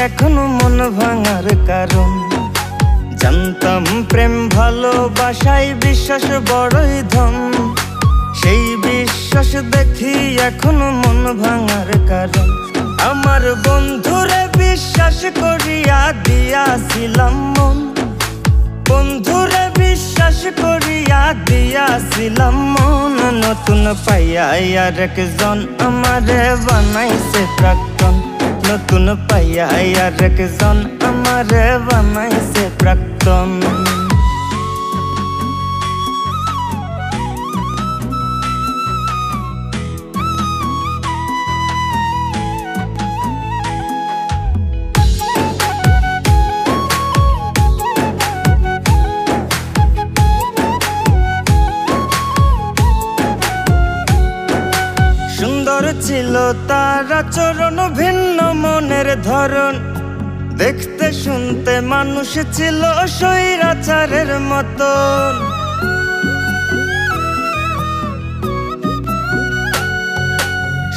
এখনো মন ভাঙার কারণ। জানতাম প্রেম ভালোবাসায় বিশ্বাস বড়ই ধন, সেই বিশ্বাস দেখি এখনো মন ভাঙার কারণ। আমার বন্ধুরে বিশ্বাস করিয়া দিয়াছিলাম মন, বন্ধুরে বিশ্বাস করিয়া দিয়াছিলাম মন। নতুন পাইয়া আর একজন আমারে বানাইছে প্রাক্তন, নতুন পাইয়া আর একজন আমারে বানাইছে প্রাক্তন। সুন্দর ছিল তার আচরণ, ভিন্ন মনের ধরন, দেখতে শুনতে মানুষ ছিল স্বৈরাচারের মতন।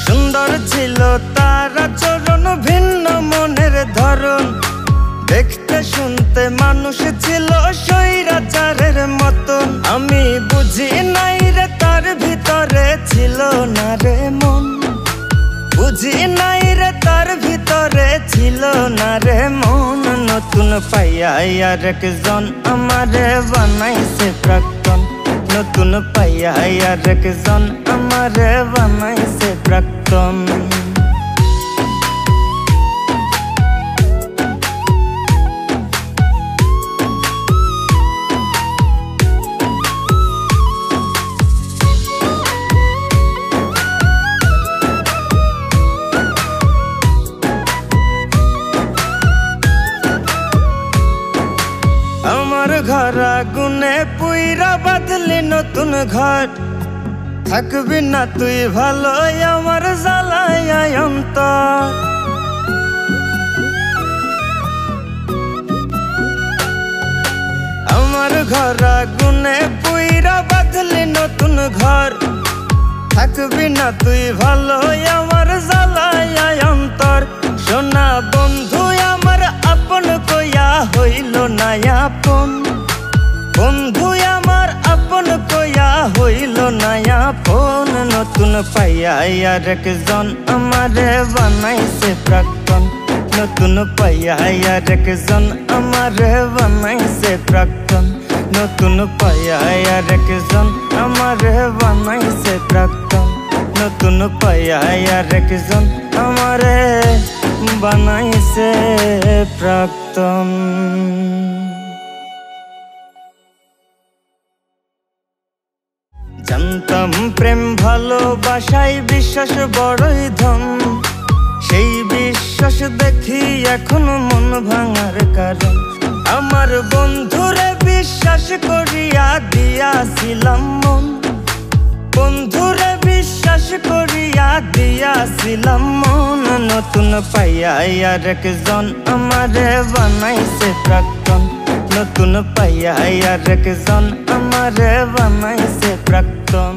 সুন্দর ছিল তার আচরণ, ভিন্ন মনের ধরন, দেখতে শুনতে মানুষ ছিল স্বৈরাচারের মতন। আমি বুঝি নাই রে তার ভিতরে ছিল না রে মন, বুঝি নাই রে তার ভিতরে ছিল না রে মন। নতুন পাইয়া আর একজন আমারে বানাইছে প্রাক্তন, নতুন পাইয়া আর একজন আমারে বানাইছে প্রাক্তন। আমার ঘর আগুনে পুইরা বাঁধলি নতুন ঘর, থাকবি না তুই ভালো আমার জ্বালায় অন্তর। আমার ঘর আগুনে পুইরা বাঁধলি নতুন ঘর, থাকবি না তুই ভালো আমার জ্বালায় অন্তর। সোনা বন্ধু আমার আপন কইয়া হইল না আপন, বন্ধু আমার আপন কইয়া হইল না আপন। নতুন পাইয়া আর একজন আমারে বানাইছে প্রাক্তন, নতুন পাইয়া আর একজন আমারে বানাইছে প্রাক্তন, নতুন পাইয়া আর একজন আমারে বানাইছে প্রাক্তন, নতুন পাইয়া আর একজন আমারে বানাইছে প্রাক্তন। জানতাম প্রেম ভালোবাসায় বিশ্বাস বড়ই ধন, সেই বিশ্বাস দেখি এখনো মন ভাঙার কারণ। আমার বন্ধুরে বিশ্বাস করিয়া দিয়াছিলাম মন, বন্ধুরে বিশ্বাস করিয়া দিয়াছিলাম মন। নতুন পাইয়া আর একজন আমারে বানাইছে প্রাক্তন, নতুন পাইয়া আর একজন আমারে বানাইছে প্রাক্তন।